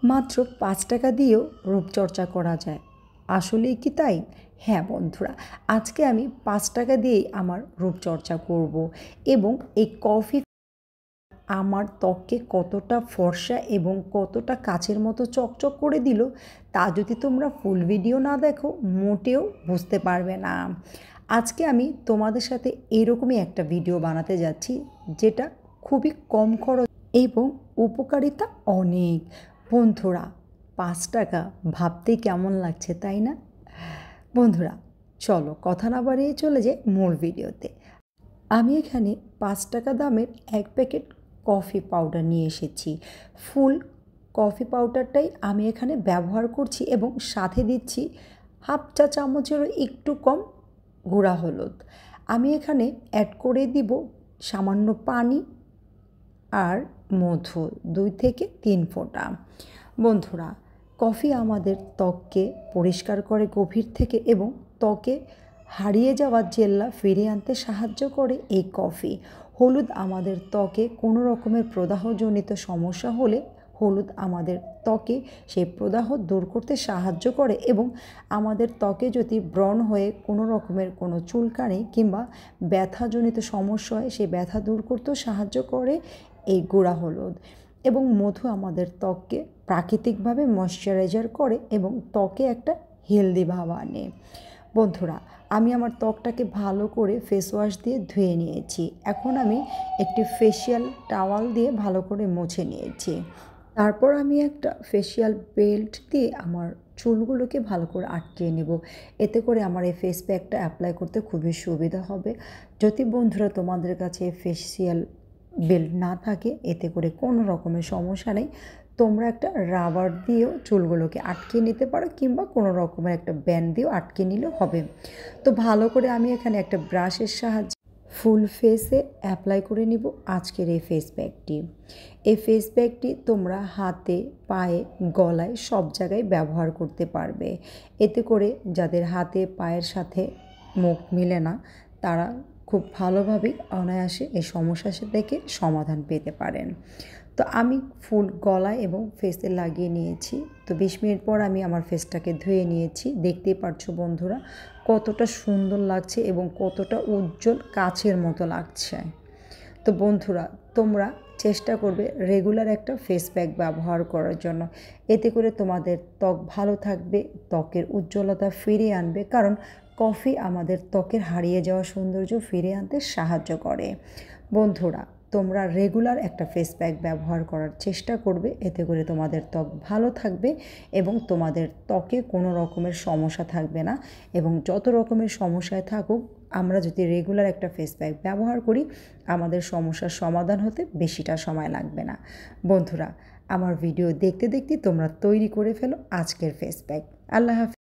মাত্র ৫ টাকা দিয়েও রূপচর্চা করা যায়। আসলেই কি তাই? হ্যাঁ বন্ধুরা, আজকে আমি ৫ টাকা দিয়েই আমার রূপচর্চা করব এবং এই কফি আমার ত্বককে কতটা ফর্সা এবং কতটা কাচের মতো চকচক করে দিল, তা যদি তোমরা ফুল ভিডিও না দেখো মোটেও বুঝতে পারবে না। আজকে আমি তোমাদের সাথে এরকমই একটা ভিডিও বানাতে যাচ্ছি, যেটা খুবই কম খরচ এবং উপকারিতা অনেক। বন্ধুরা, ৫ টাকা ভাবতেই কেমন লাগছে, তাই না? বন্ধুরা, চলো কথা না বাড়িয়ে চলে যাই মূল ভিডিওতে। আমি এখানে ৫ টাকা দামের এক প্যাকেট কফি পাউডার নিয়ে এসেছি। ফুল কফি পাউডারটাই আমি এখানে ব্যবহার করছি এবং সাথে দিচ্ছি হাফ চা চামচেরও একটু কম গুঁড়া হলুদ। আমি এখানে অ্যাড করে দিব সামান্য পানি আর মধু, ২ থেকে ৩ ফোঁটা। বন্ধুরা, কফি আমাদের ত্বককে পরিষ্কার করে গভীর থেকে এবং ত্বকে হারিয়ে যাওয়া জেল্লা ফিরিয়ে আনতে সাহায্য করে এই কফি। হলুদ আমাদের ত্বকে কোনো রকমের প্রদাহজনিত সমস্যা হলে হলুদ আমাদের ত্বকে সেই প্রদাহ দূর করতে সাহায্য করে এবং আমাদের ত্বকে যদি ব্রণ হয়ে কোনো রকমের কোনো চুলকানি কিংবা ব্যথাজনিত সমস্যা হয়, সেই ব্যথা দূর করতেও সাহায্য করে এই গুঁড়া হলুদ। এবং মধু আমাদের ত্বককে প্রাকৃতিকভাবে ময়শ্চারাইজার করে এবং ত্বকে একটা হেলদি ভাব আনে। বন্ধুরা, আমি আমার ত্বকটাকে ভালো করে ফেস ওয়াশ দিয়ে ধুয়ে নিয়েছি। এখন আমি একটি ফেসিয়াল টাওয়াল দিয়ে ভালো করে মুছে নিয়েছি। তারপর আমি একটা ফেসিয়াল বেল্ট দিয়ে আমার চুলগুলোকে ভালো করে আটকিয়ে নেব। এতে করে আমার এই ফেস প্যাকটা অ্যাপ্লাই করতে খুবই সুবিধা হবে। যদি বন্ধুরা তোমাদের কাছে ফেসিয়াল বেল্ট না থাকে, এতে করে কোনো রকমের সমস্যা নেই, তোমরা একটা রাবার দিয়েও চুলগুলোকে আটকিয়ে নিতে পারো কিংবা কোনো রকমের একটা ব্যান্ড দিয়েও আটকে নিলেও হবে। তো ভালো করে আমি এখানে একটা ব্রাশের সাহায্যে ফুল ফেসে অ্যাপ্লাই করে নিব আজকের এই ফেস প্যাকটি। এই ফেস প্যাকটি তোমরা হাতে, পায়ে, গলায় সব জায়গায় ব্যবহার করতে পারবে। এতে করে যাদের হাতে পায়ের সাথে মুখ মিলে না, তারা খুব ভালোভাবেই অনায়াসে এই সমস্যা থেকে সমাধান পেতে পারেন। তো আমি ফুল গলায় এবং ফেসে লাগিয়ে নিয়েছি। তো ২০ মিনিট পর আমি আমার ফেসটাকে ধুয়ে নিয়েছি। দেখতেই পারছো বন্ধুরা কতটা সুন্দর লাগছে এবং কতটা উজ্জ্বল কাচের মতো লাগছে। তো বন্ধুরা, তোমরা চেষ্টা করবে রেগুলার একটা ফেস প্যাক ব্যবহার করার জন্য। এতে করে তোমাদের ত্বক ভালো থাকবে, ত্বকের উজ্জ্বলতা ফিরিয়ে আনবে, কারণ কফি আমাদের ত্বকের হারিয়ে যাওয়া সৌন্দর্য ফিরিয়ে আনতে সাহায্য করে। বন্ধুরা, তোমরা রেগুলার একটা ফেস প্যাক ব্যবহার করার চেষ্টা করবে। এতে করে তোমাদের ত্বক ভালো থাকবে এবং তোমাদের ত্বকে কোনো রকমের সমস্যা থাকবে না। এবং যত রকমের সমস্যায় থাকুক, আমরা যদি রেগুলার একটা ফেস প্যাক ব্যবহার করি, আমাদের সমস্যার সমাধান হতে বেশিটা সময় লাগবে না। বন্ধুরা, আমার ভিডিও দেখতে দেখতে তোমরা তৈরি করে ফেলো আজকের ফেস প্যাক। আল্লাহ হাফেজ।